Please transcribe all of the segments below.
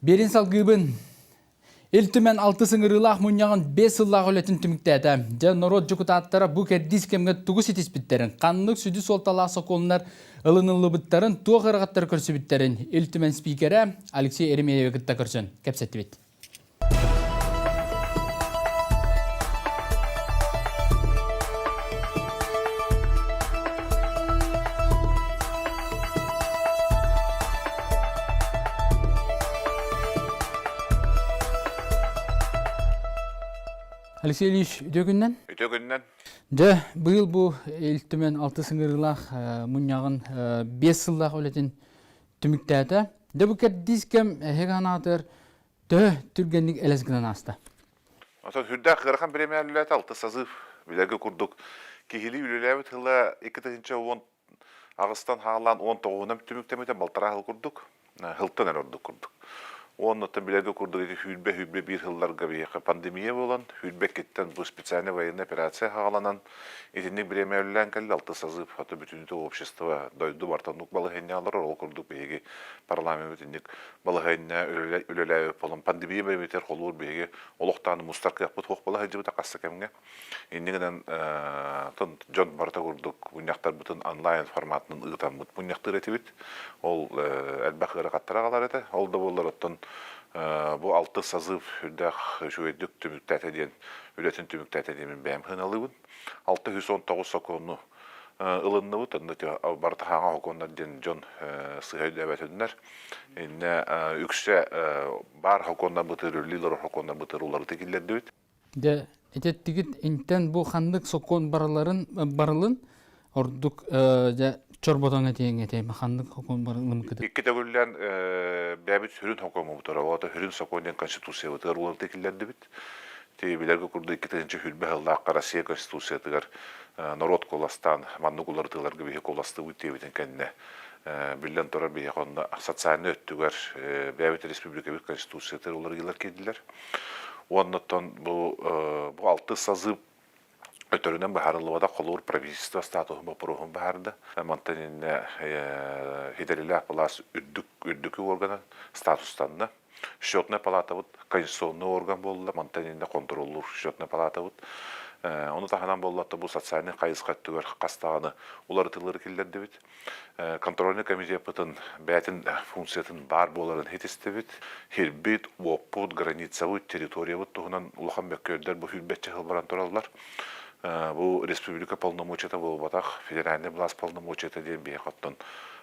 Берин салгыбын Элтүмен 6 сыңырылақ мұнияғын 5 сыллақ өлетін түміктәді. Жа народ жүкутаттара бұ кәрдіз кемге тұғыс етеспіттерін. Қанлық сүді солталақ соқолынар ылынылы бұттарын туғы ғырғаттар көрсі біттерін. Элтүмен спикері Алексей Еремееве күтті көрсін. Кәпсетті бет. Алексей Ильич, өтөгүннен? Өтөгүннен. Жа, бұйыл бұл Элтүмен 6 сыңырылақ мұнияғын 5 сыллақ өлетін түміктәді. Жа бұл кәрдіз кем хеганатыр түргенлік әлесгінен асты. Хүрді қырған премияліләті 6 сазы білерге күрдік. Кехілі үліләбі тұлы 2-10 ағыстан ғалан 19-ын түміктәметі балтыра ғыл күрдік. Ғылтын әрорды күрдік. Оннотан билерге курдук хүлбе бир жылларга бияка пандемия болан, хүлбе кеттен бу специальный военный операция хагаланан, итинник бремеллен келди 6 сазып, аты бүтүнүтө общество дойду бартандык балыгынялар ол курдук беги парламент бүтүнник балыгына үлелөй болон пандемия беметер колур беги олоктаны мустарка япыт хок балыгы жыбыта касса кемге. Иннигенен тон жон барта курдук буняктар бүтүн онлайн форматынын ыгытан бут буняктыр этибит. Ол элбакыра каттырагалар эте. Ол да болор оттон bu 6 sazıp hürdək şüvedük tümüktətədiyən, ülətün tümüktətədiyəmin bəyəm hınalıyın. 619 sokonu ılınlı бұд, бартахаға хокондар ден жон сығайды әбәт өдінер. Үксе бар хокондар бұтыр, лилар хокондар бұтыр олары текілерді өд. Әтеттігіт, интен бұл қандық сокон барылын, ордық Чорботан этең махандык хокон барылым кыды. Икки төгүллән бәбит хүрүн хокон бутара, ата хүрүн соконден конституция бутар улар текилләрде бит. Билерге курды 2-нче хүрбе хыллакка Россия конституциятыгар народ коластан, маннык улар тыларга бихе коласты бит битен кенне. Биллән тора бихе конда социальный өттүгәр бәбит республика бит конституциятыр улар гылар кедиләр. Оннан бу 6 сазып Ötöründen baharılıvada kolur правительство статусун бапырухун бахарды. Монтанинне хиделилах палас үддүкү органы статустанна. Счетная палата вот конституционный орган болду. Монтанинне контроллур счетная палата вот. Onu tahanan bollatta bu социальный кайызкаттыгар кастаганы улар тылыр килдерди бит. Контрольный комитет бутун бәтин функциятын бар боларын хетисти бит. Хирбит, опут, границавы территория бут тугунан улахан беккөрдер бу хүлбетче хылбаран тураллар. Бұл республика полномочията бұл батақ федеральный власть полномочията дейін бейі қаттан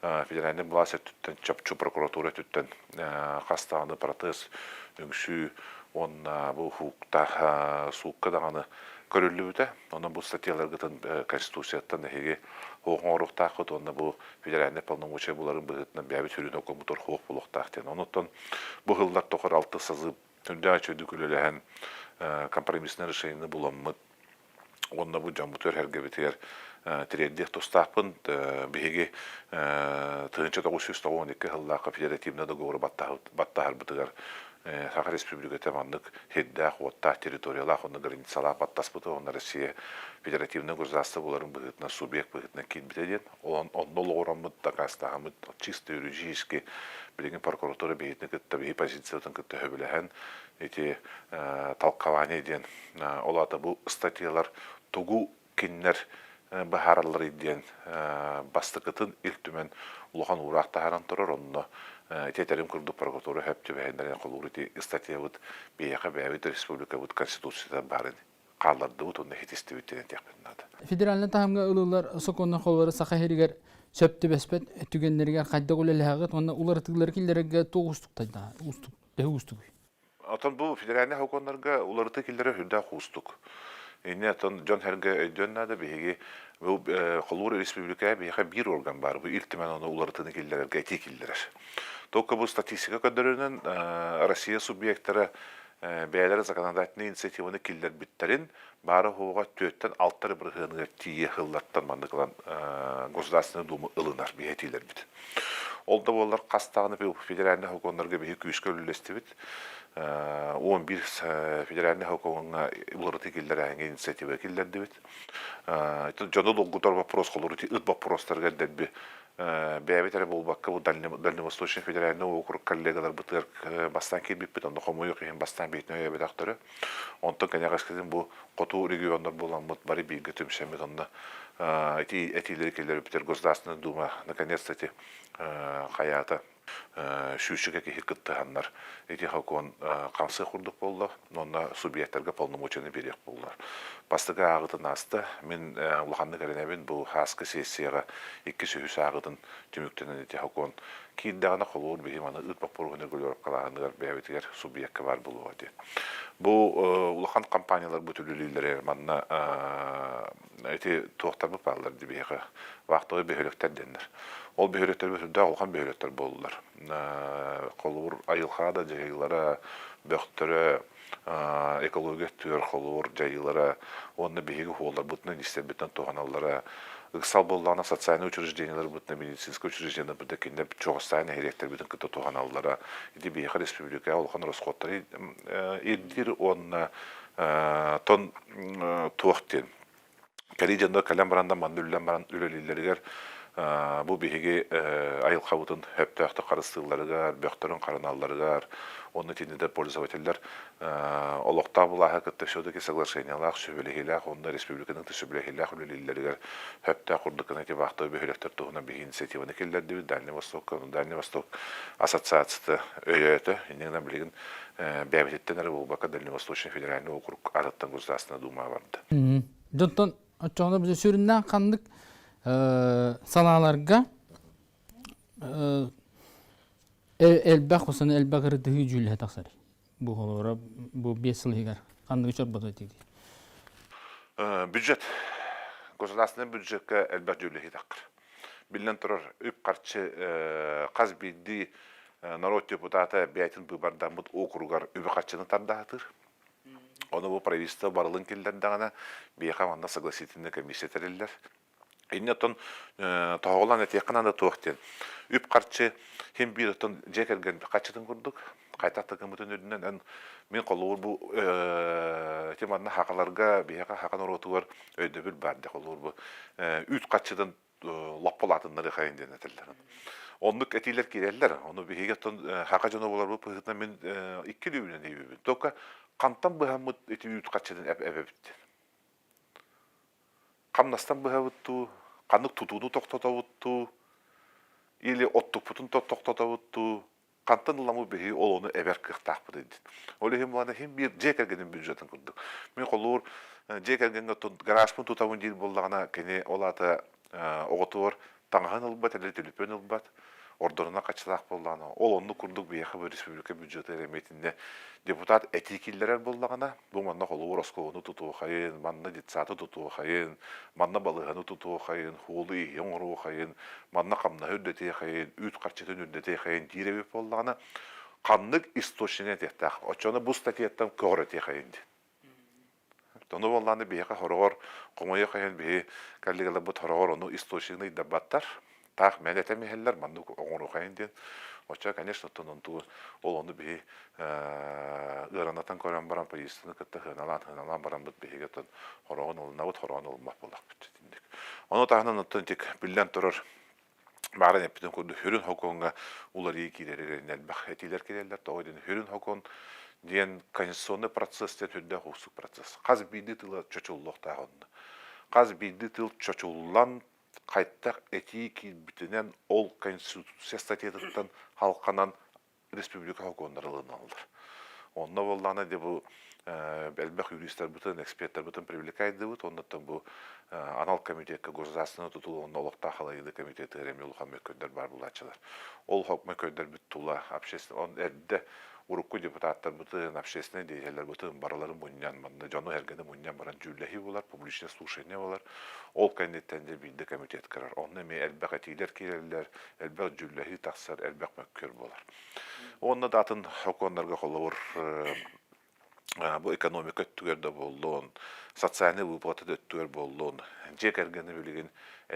федеральный власть түттен чапчу прокуратура түттен қастағаны протез үңші онна бұл хуқта суыққа дағаны көрілі өте. Онын бұл статьяларғытын конституцияттан әхеге хоғын орықтақыт, онна бұл федеральный полномочия бұларын бұғытынан бәбі түрін оқын бұтыр хоқ бұлықтақтен. Онықтан бұл ғылдар тоқыр алты сазы түнді ачөді күліліген компромиссный решение бұламыд. Онда bu jambutör herge biter тиреддих тустапын биһиги 1992 хыллака федеративна договор баттахар бытыгар Саха республиката мандык хеддах отта территориялах онда границалар баттас быты онда Россия федеративна государство буларын быгытна субъект быгытна кит битеден оннол орамыт такастагамыт чисто юридически билеген прокуратура бейтне кытта бии позициятын кытта хөбүлэхэн эти толкование ден олата бу статьялар тугу киннер бахаралар иден бастыкытын илтүмен улахан уракта харан турар онно тетерим курду прокуратура хөптү бэйнерен колурити статья бут бияка бэбит республика бут конституцияда барын калларды бут онно хетисти биттен тякпынады. Федеральный тахамга ылылар соконна холбары сака херигер сөптү беспет түгеннерге кайда голелегат онно улар тыглар килдерге тогустуктайда устук беустук. Атан бу федеральный хоконнарга улар тыгылдары хүрдө хустук. Эне атан жон херге өйдөннады биги бу колур республика бияка бир орган бар. Бу илтимен аны улар тыгылдерге текилдер. Только бу статистика көдөрүнөн Россия субъекттары бәйләре законодательный инициативаны килдер биттерин бары хуга 4-тен 6 бир хыны тие хыллаттан мандыклан государственный дума ылынар биетилер бит. Ол да болар кастагыны федеральный хоконнарга бии күчкө үлести бит. 11 федеральный хоконга уларты килдер инициатива килдерди бит. Это жана долгутар вопрос колурути ыт вопростарга дебби бәбетер болбакка бу Дальневосточный федеральный округ коллегалар бытыр бастан кирбип бит онда хомою кыйын бастан битне өйбе дактыры. Онтон кенягаскедин бу коту региондар болан мут бары билге төмшемет онда этилер келер битер Государственная дума наконец-то эти хаята шүүчүгө кихикыттыганнар эти хакон камсы курдук болду, онда субъекттерге полномочияны берек болдулар. Бастыга агытын асты, мен улаханды керенебин бу хаскы сессияга 2 сүйүс агытын түмүктенен эти хакон кийдагана колуур бихим аны ытпак боргонер көрүп калагандыгар бэбитигер субъектке бар болуга ди. Бу улахан компаниялар бу төлөлүлөр манна эти токтор бу балдар дибеге вакытыгы бехөлөктөр денер. Ол бехөлөктөр бүтүндө улахан бехөлөктөр болдулар. Колуур айылхада жайылара бөхтөрө экология түр колуур жайылара онны беги холдар бутны истебеттен тоганаллара ыксал боллана социальный учреждениялар бутны медицинский учреждениялар бутны кинде чогостайны херектер бүтүн кыта тоганаллара иди беги республика улахан роскоттары идир онна тон туактен калижанда калам баранда мандуллан баран үлөлүлөргөр бу биһиги айыл хабытын хөптөктө карыстыыларыгар, бөхтөрүн карыналарыгар, оны тинде пользовательлер олокта булаха кытты шөдөки соглашениялар сөбөлехилах, онда республиканың төсөбөлехилах үлелилеригер хөптө курдукына эти вакыты бөхөлөктөр тугуна би инициативаны келдерди Дальний Восток ассоциациясы өйөтө, инеңден билген бәбитеттен әрі болбака Дальневосточный федеральный округ араттан Государственная дума барды. Жонтон очоңда бизе сүрүннән кандык салаларга элбак хосаны элбак рыдыгы жүле таксар. Бу холора бу 5 жылгар кандык чорбото тиди. Бюджет государственный бюджетке элбак жүле такыр. Билен турар үп карчы каз бидди народ депутаты бәйтін бұбардан бұд округар үбі қатшыны тардағытыр. Оны бұл правительство барылын келдердіғана бейқа манда согласительный комиссия тәрелілер. Иннеттон тоғылан әтеқынан да тоқтен. Үп қатшы хем бір өттен жекерген қатшыдың көрдік. Қайтақтығын бұтын өдінен мен қолуыр бұл теманына хақаларға бейқа хақан оротуғар өйді біл барды қолуыр бұл. Үт қатшыдың лаппалатынлары қайынден әтілдерін. Онлuk etiler kireliler, onu bir higeton hakacana bolar bu pıhıtna men 2 lübüne deyibim. Toka kantan bıhamut eti yut kaçedin ebebitti. Kamnastan bıhavuttu, kanık tutuğunu toktatavuttu, ili ottuk putun toktatavuttu, kantan ılamı bihi olonu eber kıhtaq bıdıydı. Öyle hem bana hem bir cekergenin büdjetin kurduk. Men kolur cekergenin garajpın tutavun değil bollağına kene olata oğutuvar, Таңған ылбат, әлі төліпен ылбат, ордорына қачылақ болғаны. Ол онны күрдік бейхі бір республика бюджеті әреметінде депутат этикиллерер болғаны, бұл манна қолуы Росковыны тұтуы қайын, манна детсаты тұтуы қайын, манна балығаны тұтуы қайын, қолы ең ұруы қайын, манна қамна үрдетей қайын, үт қарчетін үрдетей қайын дейребеп болғаны, қанлық источніне тектақ. Очоны бұл статияттан көр етей қайын де. Тону болланы бейқа хорогор, қомайы қайын бей кәлігілі бұт хорогор оны источигны идабаттар. Тақ мән әтәмейхеллер, манны оңыру қайын ден. Оча, конечно, тонунту ол оны бей ұранатан көрен баран поездіні күтті хыналан баран бұт бейге тон хорогын олына бұт хорогын олмақ болақ бүттіндік. Оны тағынан ұттын тек білден тұрыр. Бағран әппетін көрді хүрін хоконға улар ей кейлерігерін әлбақ әтейлер келелер, тоғыден хүрін хокон Ден конституционный процесс тен хүрдә хусук процесс. Каз биди тылы чочуллук тагынды. Каз биди тыл чочуллан кайттак этики битенен ол конституция статьятыттан халканан республика хокундарлыгын алдыр. Онда болланы де бу элбек юристтер бутын, эксперттер бутын привлекайды бут, ондаттан бу анал комитетке государственный тутулугунда олокта халайды комитети эрем улхан мөкөндөр бар булачылар. Ол хок мөкөндөр бүт тула общественный он эрде Урукку депутаттар бутын общественный деятельler бутын бараларын муньян манда жону эргене муньян баран жүллехи болар, публичное слушание болар. Ол кандидаттенде билди комитет карар. Онны ме элбек этилер киреллер, элбек жүллехи таксар, элбек мөккөр болар. Онны датын хоконнарга колор bu ekonomik öttügerde bolluğun, sosyal выплаты öttüger bolluğun, jek ergeni bilgin,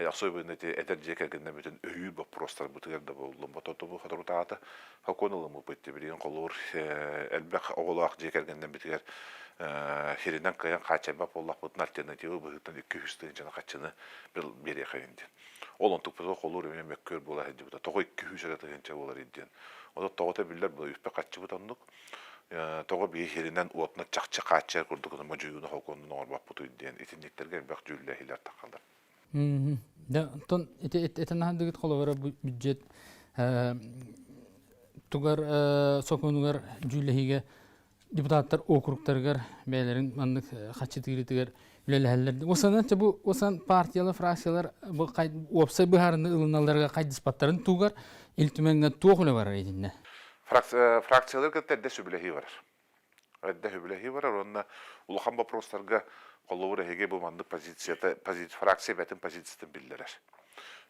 особенно eder jek ergeni bütün öýü вопростар butugerde bolluğun, bototu bu haturutaata hakonulumı bitti bilgin kolor elbek oğulaq jek ergenden bitiger hirinden kayan kaçaba bollaq butun alternativi bıhıttan 200 tığın jana kaçını bir yere kayındı. Олон туппа холур эме меккөр бола хеди бута. Того 200 ата генче болар иден. Ода тогота биллер бу үппе каччы бутандык. Того би херинен уотна чакчы каччы курдук ма жүйүнү хоконун орбак буту иден. Итинниктерге бак жүлле хилер такалдар. Да, тон это надо говорит холовара бюджет тугар соконугар жүллехиге депутаттар округтаргар бәйләрен мандык хатчы тигритигер үлеләһәлләр. Осанча бу осан партиялы фракциялар бу опсай баһарны ылыналарга кайдыспаттарын тугар илтүмәнгә тугылы бар идинне. Фракциялар кытта сөбүлехи бар. Әддә хөбүлехи бар, онна улахан вопростарга колловура хеге бу мандык позицията, фракция бәтин позициясын биллерер.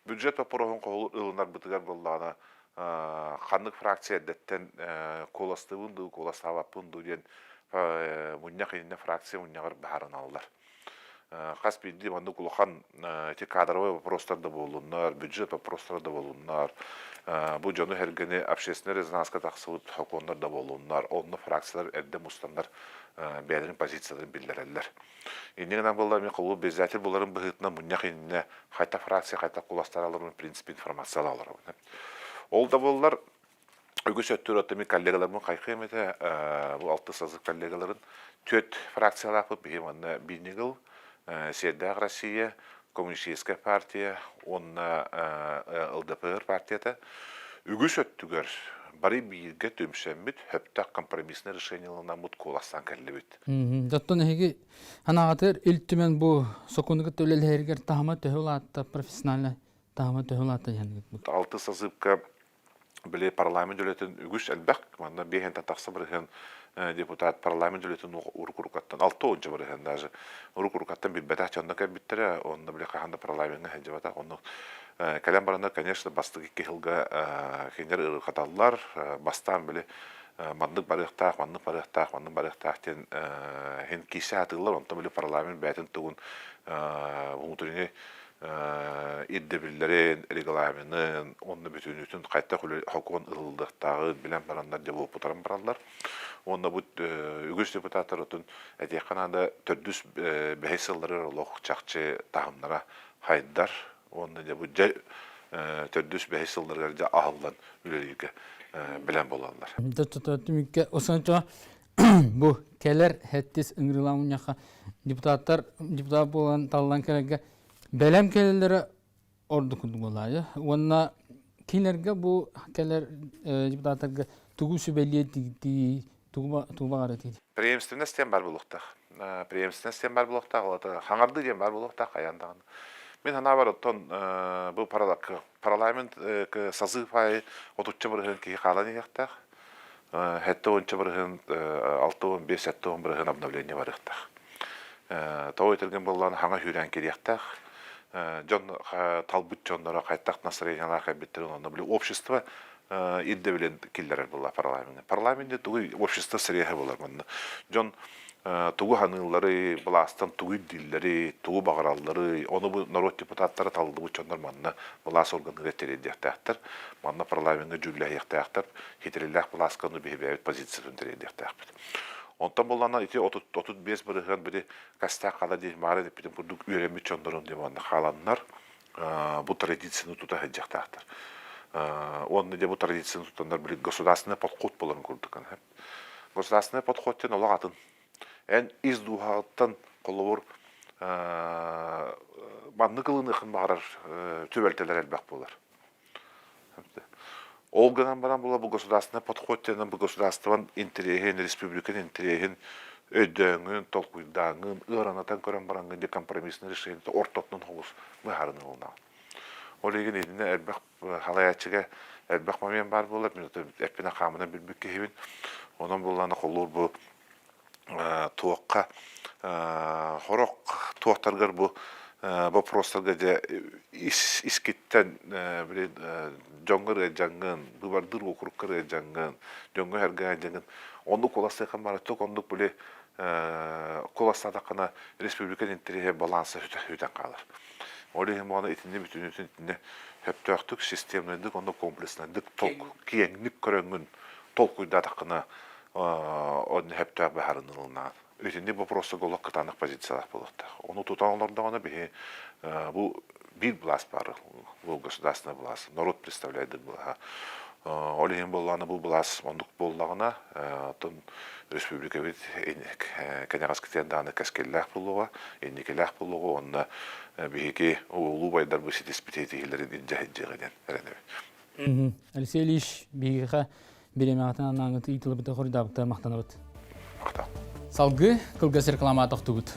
Бюджет вопросын колу ылынар бытыгар боллана ханнык фракция әддәттен коластыбынды, коластабапынды ден муньяк инне фракция муньягар баһарын алалар. Хас бидди мандык улахан эти кадровый вопростарда болуннар, бюджет вопростарда болуннар. Бу жону хергени общественный резонанска таксыбыт хокондарда болуннар. Онны фракциялар әддә мустандар бәлерин позицияларын биллереллер. Иннегенен боллар мен кылуу безател буларын быгытна муньяк инне хайта фракция хайта куластараларын принцип информация алалар. Ол да боллар үгүс өттөр отми коллегалармын кайкымете бу алты сазык коллегаларын төт фракциялар кылып беманна бинигил Седах Россия, Коммунистическая партия, онна ЛДПР партията. Үгүс өттүгөр бары бирге төмсөмбүт хөптак компромиссный решенияларына мут коластан келебит. Доттон эги анагатыр илтүмен бу сокунуга төлөлөргөр тахма төһөлатта профессиональ тахма төһөлатта яны. Алты созывка биле парламент өлөтүн үгүс элбек, манда бехен татаксы бирген депутат парламент өлөтүн урукурукаттан 6 бирген даже урукурукаттан биббета чонда кебиттере, онда биле каханда парламентке хеджебата, онда калем баранда, конечно, бастыгы кехилга хенер ыркаталлар, бастан биле мандык барыктак тен хен кисе атылар, онда биле парламент бәтин тугун внутренний иддебиллерин, регламентин, онны бүтүнүтүн кайта хокон ылдыктагы билен барандар деп опутарам баралар. Онда бут үгүс депутаттарын этеканада төрдүс бехесыллары лох чакчы тагымнара хайдар. Онда деп төрдүс бехесылларга ахылдан үлелиге билен болалар. Төтөтүмүккө осончо бу келер хеттис ыңгырыламыньяка депутат болан таллан кереге белем келелери орду кудугулайы. Онна кинерге бу келер депутаттарга тугусу белиети тугба гарати. Преемственностен бар булуктак. Преемственностен бар булуктак, ата хаңарды ден бар булуктак аяндаган. Мен ана бар оттон бу парламент созывай отучча бирген ки каланы яктак. Хетте онча бирген 6-15 хетте бирген обновление бар яктак. Той этилген болланы хаңа хүрән керияктак. Жон талбыт жоннора кайттак настроениялар кайбеттерин онда биле общество идде билен киллер булла парламентте. Парламентте тугу общество сырыгы булар мында. Жон тугу ханылары, буластан тугу диллери, тугу багараллары, оны бу народ депутаттары талды бу чоннор манда булас органы тередияктар. Манда парламентте жүлле яктактар, хитреллах буласканы бебет позициясын тередияктар. Онтан боллана ити 35 бирген бири каста кала дей мары деп битим курдук үйренми чондорун деп анда халаннар бу традицияны тута хаджактар. Онны де бу традицияны тутандар бир государственный подход боларын курдук. Государственный подходтен олагатын. Эн издухаттан коловор банны кылыны кын багарар төбөлтелер элбек болар. Олганан баран була бу государственный подходтен бу государстван интереген, республикан интереген өйдөңүн, толкуйдаңын, ыранатан көрөн барангын де компромиссный решение ортотнун хогус баһарын болна. Олеген эдине элбек халаячыга элбек момент бар болот, мен эппине камынан билбек кебин. Онан булланы коллор бу туакка хорок туактаргар бу вопростарга же искиттен биле жоңгөр жаңгын, бубардыр округкар жаңгын, жоңгө herga жаңгын. Онду коласы камара ток онду биле коластада кана республика интересе балансы өтөн калыр. Олеген мана итинде бүтүнүтүн итинде хөптөктүк системдик онду комплекснадык толк кийеңник көрөнгүн толкуйда такына онду хөптөк баһарынылына. Итинде вопросы голок кытанык позициялар болот. Ону тутанларда гана бе бу бир власть бар, бұл государственный власть, народ представляет была. Олеген болланы бұл власть ондық боллағына, тон республика бит кенегас кітенданы кәскелләқ болуға, еннекелләқ болуға, онына бейке ұлу байдар бұл сетес бітетігілерін жағы Алексей Ильич бейгіға беремеғатан аңыты итілі біті қоридабықтар мақтаныбыд. Мақтау. Салғы қылғас рекламатық тұғыд.